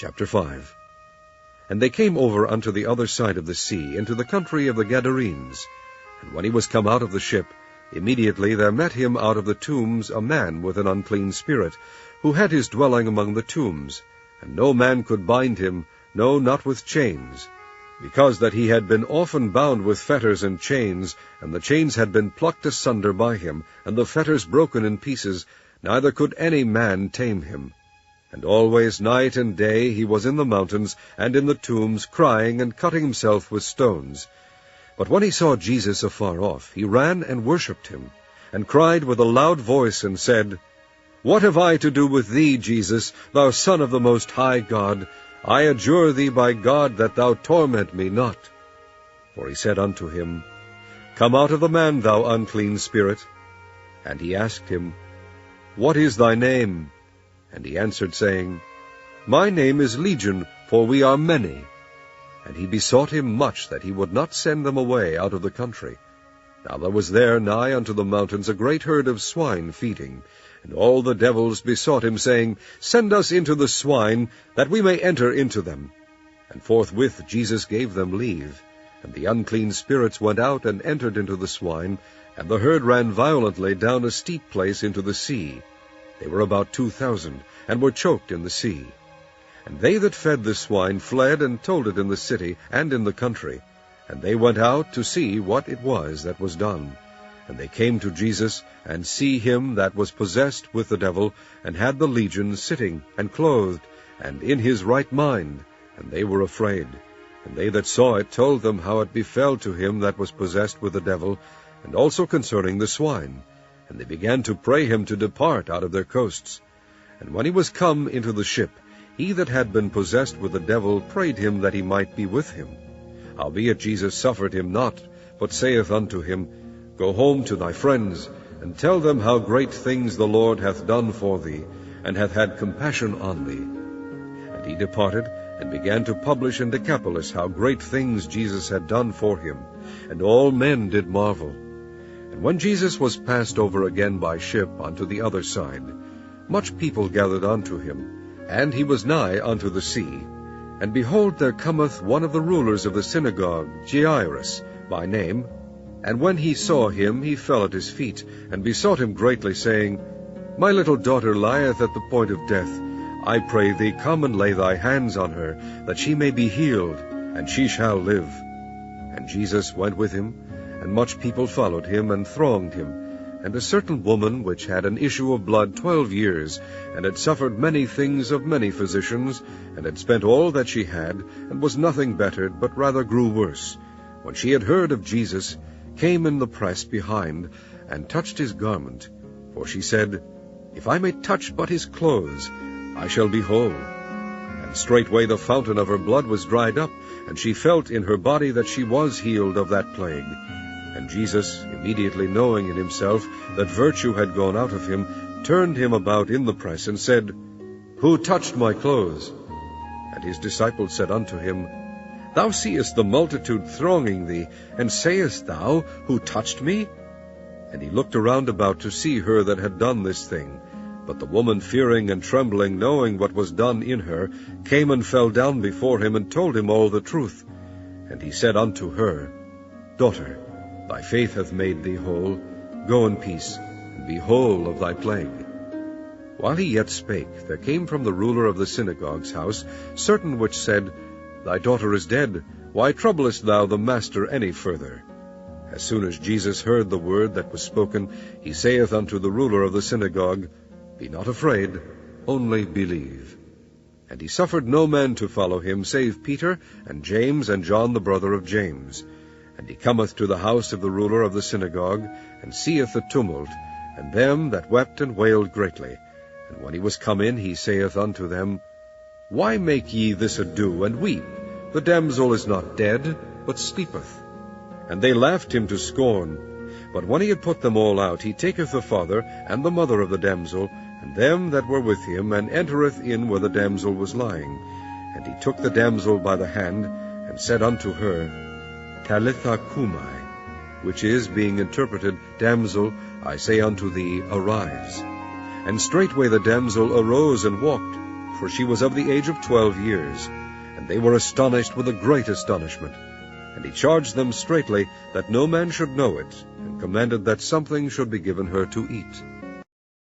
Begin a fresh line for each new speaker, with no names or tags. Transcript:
Chapter 5. And they came over unto the other side of the sea, into the country of the Gadarenes. And when he was come out of the ship, immediately there met him out of the tombs a man with an unclean spirit, who had his dwelling among the tombs. And no man could bind him, no, not with chains, because that he had been often bound with fetters and chains, and the chains had been plucked asunder by him, and the fetters broken in pieces, neither could any man tame him. And always night and day he was in the mountains and in the tombs, crying and cutting himself with stones. But when he saw Jesus afar off, he ran and worshipped him, and cried with a loud voice, and said, What have I to do with thee, Jesus, thou Son of the Most High God? I adjure thee by God that thou torment me not. For he said unto him, Come out of the man, thou unclean spirit. And he asked him, What is thy name? And he answered, saying, My name is Legion, for we are many. And he besought him much that he would not send them away out of the country. Now there was there nigh unto the mountains a great herd of swine feeding. And all the devils besought him, saying, Send us into the swine, that we may enter into them. And forthwith Jesus gave them leave. And the unclean spirits went out and entered into the swine, and the herd ran violently down a steep place into the sea. They were about 2,000, and were choked in the sea. And they that fed the swine fled, and told it in the city and in the country. And they went out to see what it was that was done. And they came to Jesus, and see him that was possessed with the devil, and had the legion, sitting, and clothed, and in his right mind. And they were afraid. And they that saw it told them how it befell to him that was possessed with the devil, and also concerning the swine. And they began to pray him to depart out of their coasts. And when he was come into the ship, he that had been possessed with the devil prayed him that he might be with him. Howbeit Jesus suffered him not, but saith unto him, Go home to thy friends, and tell them how great things the Lord hath done for thee, and hath had compassion on thee. And he departed, and began to publish in Decapolis how great things Jesus had done for him. And all men did marvel. And when Jesus was passed over again by ship unto the other side, much people gathered unto him, and he was nigh unto the sea. And behold, there cometh one of the rulers of the synagogue, Jairus by name. And when he saw him, he fell at his feet, and besought him greatly, saying, My little daughter lieth at the point of death. I pray thee, come and lay thy hands on her, that she may be healed, and she shall live. And Jesus went with him, and much people followed him, and thronged him. And a certain woman, which had an issue of blood 12 years, and had suffered many things of many physicians, and had spent all that she had, and was nothing bettered, but rather grew worse, when she had heard of Jesus, came in the press behind, and touched his garment. For she said, If I may touch but his clothes, I shall be whole. And straightway the fountain of her blood was dried up, and she felt in her body that she was healed of that plague. And Jesus, immediately knowing in himself that virtue had gone out of him, turned him about in the press, and said, Who touched my clothes? And his disciples said unto him, Thou seest the multitude thronging thee, and sayest thou, Who touched me? And he looked around about to see her that had done this thing. But the woman, fearing and trembling, knowing what was done in her, came and fell down before him, and told him all the truth. And he said unto her, Daughter, thy faith hath made thee whole. Go in peace, and be whole of thy plague. While he yet spake, there came from the ruler of the synagogue's house certain which said, Thy daughter is dead. Why troublest thou the master any further? As soon as Jesus heard the word that was spoken, he saith unto the ruler of the synagogue, Be not afraid, only believe. And he suffered no man to follow him, save Peter, and James, and John the brother of James. And he cometh to the house of the ruler of the synagogue, and seeth the tumult, and them that wept and wailed greatly. And when he was come in, he saith unto them, Why make ye this ado, and weep? The damsel is not dead, but sleepeth. And they laughed him to scorn. But when he had put them all out, he taketh the father and the mother of the damsel, and them that were with him, and entereth in where the damsel was lying. And he took the damsel by the hand, and said unto her, Talitha cumi, which is, being interpreted, Damsel, I say unto thee, arise. And straightway the damsel arose and walked, for she was of the age of 12 years. And they were astonished with a great astonishment. And he charged them straitly that no man should know it, and commanded that something should be given her to eat.